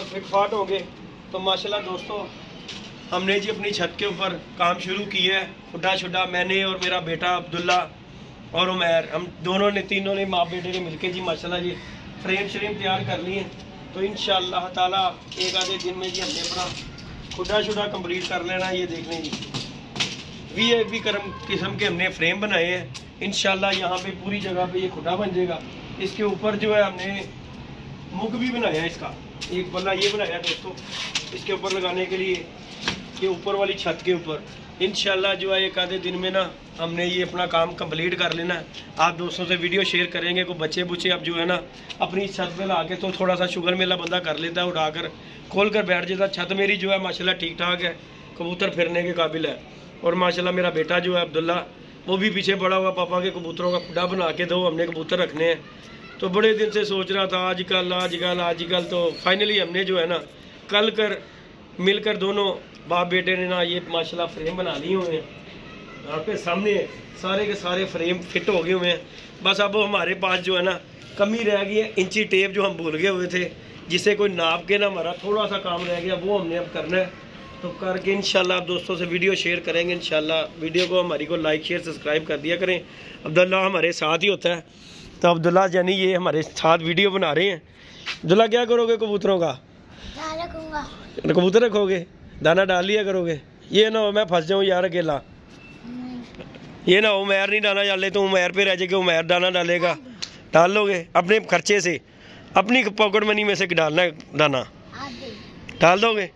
और फिट फाट होंगे। तो माशाल्लाह दोस्तों हमने जी अपनी छत के ऊपर काम शुरू किया है। खुदा शुदा मैंने और मेरा बेटा अब्दुल्ला और उमैर, हम दोनों ने तीनों ने माँ बेटे ने मिलके जी माशाल्लाह जी फ्रेम श्रेम तैयार कर ली है। तो इंशाअल्लाह ताला एक आधे दिन में जी हमने अपना खुदा शुदा कंप्लीट कर लेना। ये देख लें जी वीआईपी किस्म के हमने फ्रेम बनाए हैं। इंशाअल्लाह यहाँ पे पूरी जगह पे ये खुदा बन जाएगा। इसके ऊपर जो है हमने मुग भी बनाया है, इसका एक बल्ला ये बनाया दोस्तों इसके ऊपर लगाने के लिए, ये ऊपर वाली छत के ऊपर। इंशाल्लाह जो है एक आधे दिन में ना हमने ये अपना काम कंप्लीट कर लेना है। आप दोस्तों से वीडियो शेयर करेंगे। को बच्चे बुच्चे अब जो है ना अपनी छत पे ला के तो थोड़ा सा शुगर मेला बंदा कर लेता है, उठाकर खोल कर बैठ जाता। छत मेरी जो है माशाल्लाह ठीक ठाक है, कबूतर फिरने के काबिल है। और माशाल्लाह मेरा बेटा जो है अब्दुल्ला वो भी पीछे पड़ा हुआ, पापा के कबूतरों का खुदा बना के दो, हमने कबूतर रखने हैं। तो बड़े दिन से सोच रहा था आजकल तो फाइनली हमने जो है ना कल कर मिलकर दोनों बाप बेटे ने ना ये माशाल्लाह फ्रेम बना लिए हुए हैं। यहाँ पे सामने सारे के सारे फ्रेम फिट हो गए हुए हैं। बस अब हमारे पास जो है ना कमी रह गई है इंची टेप, जो हम भूल गए हुए थे, जिसे कोई नाप के ना हमारा थोड़ा सा काम रह गया, वो हमने अब करना है। तो करके इंशाल्लाह आप दोस्तों से वीडियो शेयर करेंगे। इंशाल्लाह वीडियो को हमारी को लाइक शेयर सब्सक्राइब कर दिया करें। अब्दुल्ला हमारे साथ ही होता है, तो अब्दुल्ला यानी ये हमारे साथ वीडियो बना रहे हैं। अब्दुल्ला क्या करोगे कबूतरों का? कबूतर रखोगे, दाना डाल लिया करोगे। ये ना हो मैं फंस जाऊँ यार अकेला, ये ना हो उमैर नहीं दाना डाले तो उमैर पे रह जाएगा, उमैर दाना डालेगा। डाल लोगे अपने खर्चे से, अपनी पॉकेट मनी में से डालना है दाना, डाल दोगे।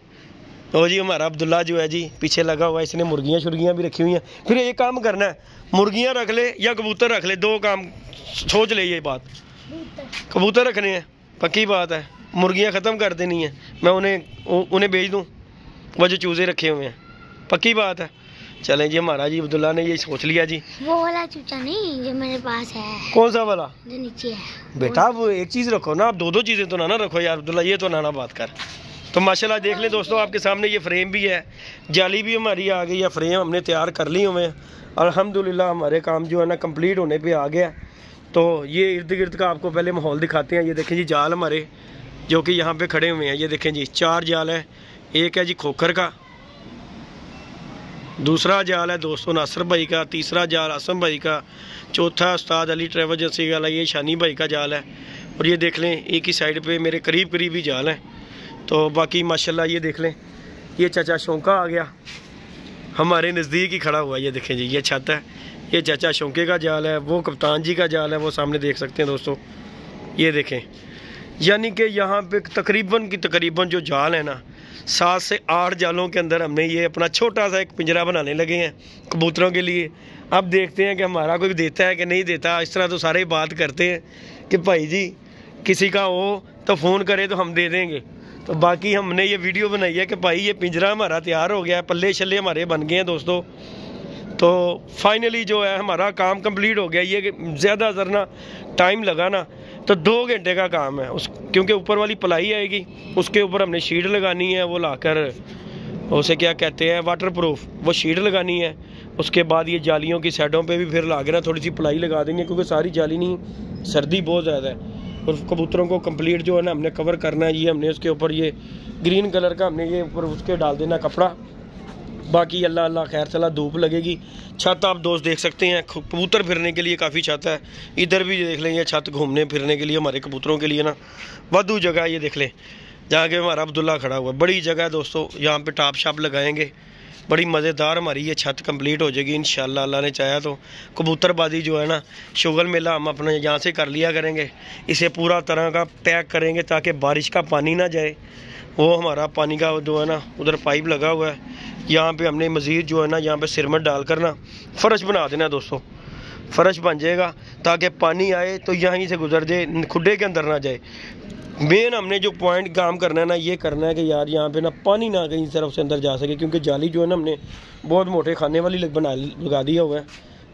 तो जी हमारा अब्दुल्ला जो है जी पीछे लगा हुआ है, इसने मुर्गियाँ शुर्गियाँ भी रखी हुई हैं। फिर एक काम करना है, मुर्गियाँ रख ले या कबूतर रख ले, दो काम सोच ले। ये बात कबूतर रखने हैं पक्की बात है, मुर्गियाँ ख़त्म कर देनी है। मैं उन्हें बेच दूँ वो जो चूज़े रखे हुए हैं, पक्की बात है। चलें जी हमारा जी अब्दुल्ला ने ये सोच लिया जी। वो वाला चूचा नहीं जो मेरे पास है। कौन सा वाला? जो नीचे है। बेटा वो एक चीज़ रखो ना, आप दो चीज़ें तो ना रखो यार अब्दुल्ला, ये तो ना बात कर। तो माशाल्लाह देख लें दोस्तों आपके सामने ये फ्रेम भी है, जाली भी हमारी आ गई है, फ्रेम हमने तैयार कर लिए हुए हैं। अल्हम्दुलिल्लाह हमारे काम जो है ना कंप्लीट होने पे आ गया। तो ये इर्द गिर्द का आपको पहले माहौल दिखाते हैं। ये देखें जी जाल हमारे जो कि यहाँ पे खड़े हुए हैं, ये देखें जी 4 जाल है। एक है जी खोखर का, दूसरा जाल है दोस्तों नासर भाई का, तीसरा जाल आसम भाई का, चौथा उस्ताद अली ट्रैवल एजेंसी का, ये शानी भाई का जाल है। और ये देख लें एक ही साइड पे मेरे करीब ही जाल हैं। तो बाकी माशाल्लाह ये देख लें ये चाचा शौका आ गया हमारे नज़दीक ही खड़ा हुआ है। ये देखें जी ये छत है, ये चाचा शौके का जाल है, वो कप्तान जी का जाल है, वो सामने देख सकते हैं दोस्तों। ये देखें यानी कि यहाँ पे तकरीबन जो जाल है ना 7 से 8 जालों के अंदर हमने ये अपना छोटा सा एक पिंजरा बनाने लगे हैं कबूतरों के लिए। अब देखते हैं कि हमारा कोई देता है कि नहीं देता। इस तरह तो सारे बात करते हैं कि भाई जी किसी का हो तो फ़ोन करे तो हम दे देंगे। तो बाकी हमने ये वीडियो बनाई है कि भाई ये पिंजरा हमारा तैयार हो गया है, पल्ले शल्ले हमारे बन गए हैं दोस्तों। तो फाइनली जो है हमारा काम कंप्लीट हो गया। ये ज़्यादा ना टाइम लगा ना तो 2 घंटे का काम है क्योंकि ऊपर वाली पलाई आएगी, उसके ऊपर हमने शीट लगानी है, वो लाकर उसे क्या कहते हैं वाटर प्रूफ, वो शीट लगानी है। उसके बाद ये जालियों की साइडों पे भी फिर लाकर ना थोड़ी सी पलाई लगा देंगे क्योंकि सारी जाली नहीं, सर्दी बहुत ज़्यादा है। और कबूतरों को कंप्लीट जो है ना हमने कवर करना है। ये हमने उसके ऊपर ये ग्रीन कलर का हमने ये ऊपर उसके डाल देना कपड़ा। बाकी अल्लाह खैर चला धूप लगेगी। छत आप दोस्त देख सकते हैं, कबूतर फिरने के लिए काफ़ी छत है। इधर भी देख लें ये छत घूमने फिरने के लिए हमारे कबूतरों के लिए ना वाधू जगह है। ये देख लें जहाँ के हमारा अब्दुल्ला खड़ा हुआ है, बड़ी जगह है दोस्तों। यहाँ पे टाप शाप लगाएंगे, बड़ी मज़ेदार हमारी ये छत कंप्लीट हो जाएगी इंशाल्लाह। अल्लाह ने चाहा तो कबूतरबाजी जो है ना शुगर मेला हम अपने यहाँ से कर लिया करेंगे। इसे पूरा तरह का पैक करेंगे ताकि बारिश का पानी ना जाए। वो हमारा पानी का जो है ना उधर पाइप लगा हुआ है। यहाँ पे हमने मज़ीद जो है ना यहाँ पे सिरमट डाल कर ना फ़र्श बना देना दोस्तों। फ़र्श बन जाएगा ताकि पानी आए तो यहीं से गुजर जाए, खुड्डे के अंदर ना जाए। मेन हमने जो पॉइंट काम करना है ना ये करना है कि यार यहाँ पे ना पानी ना कहीं तरफ से अंदर जा सके, क्योंकि जाली जो है ना हमने बहुत मोटे खाने वाली लगा दिया हुआ है।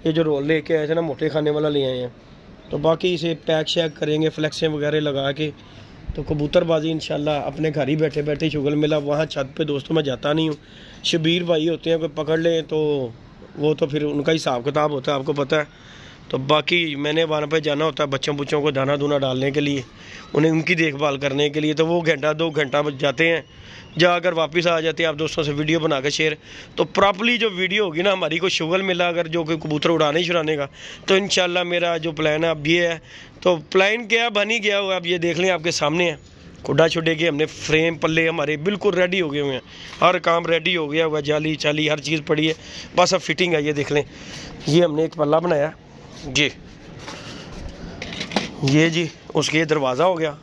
ये जो रोल लेके आए थे ना मोटे खाने वाला ले आए हैं। तो बाकी इसे पैक शैक करेंगे फ्लैक्सें वगैरह लगा के। तो कबूतरबाजी इंशाल्लाह अपने घर ही बैठे बैठे शुगर मिला। वहाँ छत पे दोस्तों मैं जाता नहीं हूँ, शबीर भाई होते हैं, कोई पकड़ ले तो वो तो फिर उनका हिसाब किताब होता है, आपको पता है। तो बाकी मैंने वहाँ पे जाना होता है बच्चों को दाना दूना डालने के लिए, उन्हें उनकी देखभाल करने के लिए, तो वो घंटा 2 घंटा जाते हैं, जाकर वापस आ जाते हैं। आप दोस्तों से वीडियो बना के शेयर, तो प्रॉपरली जो वीडियो होगी ना हमारी को शुगल मिला अगर जो कि कबूतर उड़ाने छुड़ाने का, तो इंशाल्लाह मेरा जो प्लान है अब ये है। तो प्लान क्या बन ही गया हुआ, अब ये देख लें आपके सामने है। खुडा छुड़े के हमने फ्रेम पल्ले हमारे बिल्कुल रेडी हो गए हुए हैं, हर काम रेडी हो गया हुआ, जाली चाली हर चीज़ पड़ी है, बस अब फिटिंग है। ये देख लें, ये हमने एक पल्ला बनाया जी, ये जी उसके दरवाज़ा हो गया,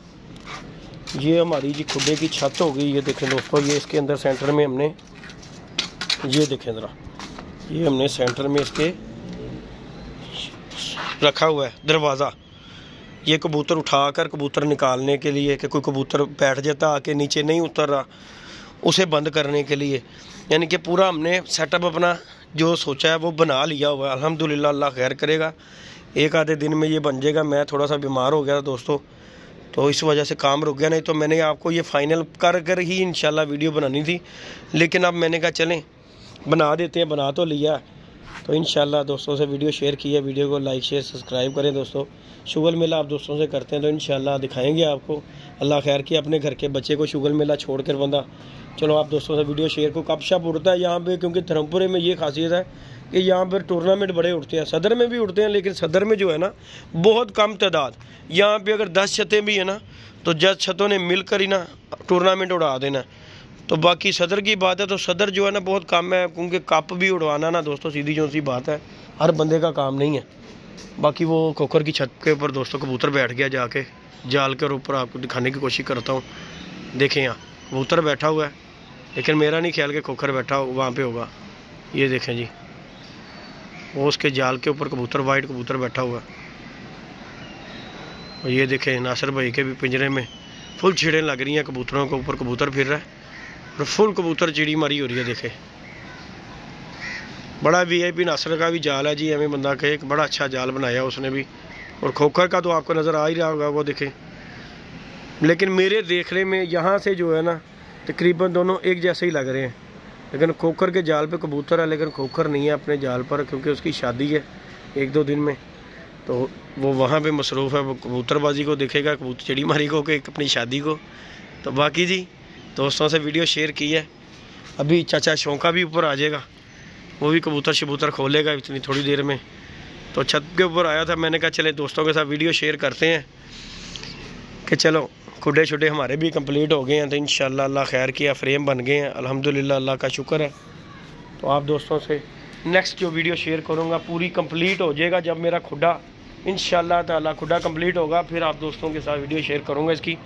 ये हमारी जी खुडे की छत हो गई। ये देखें दोस्तों, ये इसके अंदर सेंटर में हमने, ये देखें ज़रा, ये हमने सेंटर में इसके रखा हुआ है दरवाज़ा। ये कबूतर उठाकर कबूतर निकालने के लिए कि कोई कबूतर बैठ जाता आके नीचे नहीं उतर रहा, उसे बंद करने के लिए, यानी कि पूरा हमने सेटअप अपना जो सोचा है वो बना लिया हुआ है। अल्हम्दुलिल्लाह, अल्लाह खैर करेगा, एक आधे दिन में ये बन जाएगा। मैं थोड़ा सा बीमार हो गया था दोस्तों, तो इस वजह से काम रुक गया, नहीं तो मैंने आपको ये फाइनल कर ही इंशाल्लाह वीडियो बनानी थी, लेकिन अब मैंने कहा चलें बना देते हैं, बना तो लिया। तो इंशाल्लाह दोस्तों से वीडियो शेयर की है, वीडियो को लाइक शेयर सब्सक्राइब करें दोस्तों। शुगल मेला आप दोस्तों से करते हैं तो इंशाल्लाह दिखाएंगे आपको, अल्लाह खैर की। अपने घर के बच्चे को शुगल मेला छोड़ कर बंदा, चलो आप दोस्तों से वीडियो शेयर को कब शप उड़ता है यहाँ पे, क्योंकि धर्मपुरे में ये खासियत है कि यहाँ पर टूर्नामेंट बड़े उड़ते हैं। सदर में भी उड़ते हैं, लेकिन सदर में जो है ना बहुत कम तादाद। यहाँ पे अगर 10 छतें भी है ना, तो 10 छतों ने मिलकर ही ना टूर्नामेंट उड़ा देना। तो बाकी सदर की बात है तो सदर जो है ना बहुत कम है, क्योंकि कप भी उड़वाना ना दोस्तों सीधी जो सी बात है, हर बंदे का काम नहीं है। बाकी वो खोखर की छत के ऊपर दोस्तों कबूतर बैठ गया, जाके जाल के ऊपर आपको दिखाने की कोशिश करता हूँ। देखें यहाँ कबूतर बैठा हुआ है, लेकिन मेरा नहीं ख्याल कि खोखर बैठा वहाँ पे होगा। ये देखें जी, वो उसके जाल के ऊपर कबूतर, वाइट कबूतर बैठा हुआ है। और ये देखें नासिर भाई के भी पिंजरे में फुल चिड़ें लग रही हैं, कबूतरों के ऊपर कबूतर फिर रहा है और फुल कबूतर चिड़ी मारी हो रही है। देखें बड़ा VIP नासिर का भी जाल है जी, हमें बंदा के एक बड़ा अच्छा जाल बनाया उसने भी। और खोखर का तो आपको नज़र आ ही रहा होगा, वो देखें। लेकिन मेरे देखने में यहाँ से जो है ना तकरीबन दोनों एक जैसे ही लग रहे हैं, लेकिन खोखर के जाल पे कबूतर है, लेकिन खोखर नहीं है अपने जाल पर, क्योंकि उसकी शादी है 1-2 दिन में, तो वो वहाँ पे मसरूफ़ है, वो कबूतरबाजी को देखेगा, कबूतर चिड़ी मारी को कि अपनी शादी को। तो बाकी जी दोस्तों से वीडियो शेयर की है। अभी चाचा शौका भी ऊपर आ जाएगा, वो भी कबूतर शबूतर खोलेगा इतनी थोड़ी देर में। तो छत के ऊपर आया था, मैंने कहा चले दोस्तों के साथ वीडियो शेयर करते हैं कि चलो खुडे शुडे हमारे भी कंप्लीट हो गए हैं। तो इंशाल्लाह अल्लाह खैर किया, फ्रेम बन गए हैं, अल्हम्दुलिल्लाह अल्लाह का शुक्र है। तो आप दोस्तों से नेक्स्ट जो वीडियो शेयर करूँगा पूरी कंप्लीट हो जाएगा जब मेरा खुडा इंशाल्लाह ताला खुडा कंप्लीट होगा, फिर आप दोस्तों के साथ वीडियो शेयर करूँगा। इसकी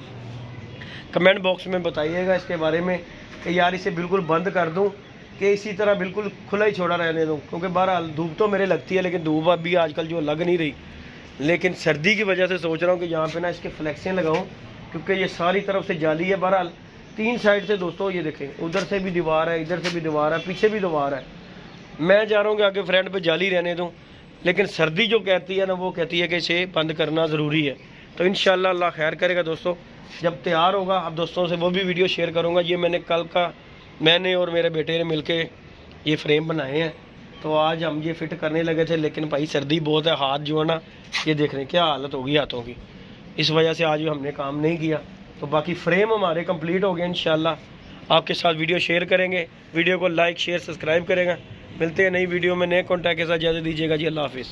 कमेंट बॉक्स में बताइएगा इसके बारे में कि यार इसे बिल्कुल बंद कर दूँ कि इसी तरह बिल्कुल खुला ही छोड़ा रहने दूँ, क्योंकि बहरहाल धूप तो मेरे लगती है, लेकिन धूप अभी आजकल जो लग नहीं रही, लेकिन सर्दी की वजह से सोच रहा हूँ कि यहाँ पे ना इसके फ्लैक्सें लगाऊँ, क्योंकि ये सारी तरफ से जाली है। बहरहाल 3 साइड से दोस्तों ये देखें, उधर से भी दीवार है, इधर से भी दीवार है, पीछे भी दीवार है। मैं चाह रहा हूँ कि आगे फ्रंट पे जाली रहने दूँ, लेकिन सर्दी जो कहती है ना वो कहती है कि इसे बंद करना ज़रूरी है। तो इंशाल्लाह अल्लाह खैर करेगा दोस्तों, जब तैयार होगा आप दोस्तों से वो भी वीडियो शेयर करूँगा। ये मैंने और मेरे बेटे ने मिलके ये फ्रेम बनाए हैं, तो आज हम ये फिट करने लगे थे, लेकिन भाई सर्दी बहुत है, हाथ जो है ना ये देख रहे हैं क्या हालत होगी हाथों की, इस वजह से आज हमने काम नहीं किया। तो बाकी फ्रेम हमारे कंप्लीट हो गए, इंशाल्लाह आपके साथ वीडियो शेयर करेंगे। वीडियो को लाइक शेयर सब्सक्राइब करेंगे। मिलते हैं नई वीडियो में नए कॉन्टैक्ट के साथ, इजाज़त दीजिएगा जी, अल्लाह हाफिज़।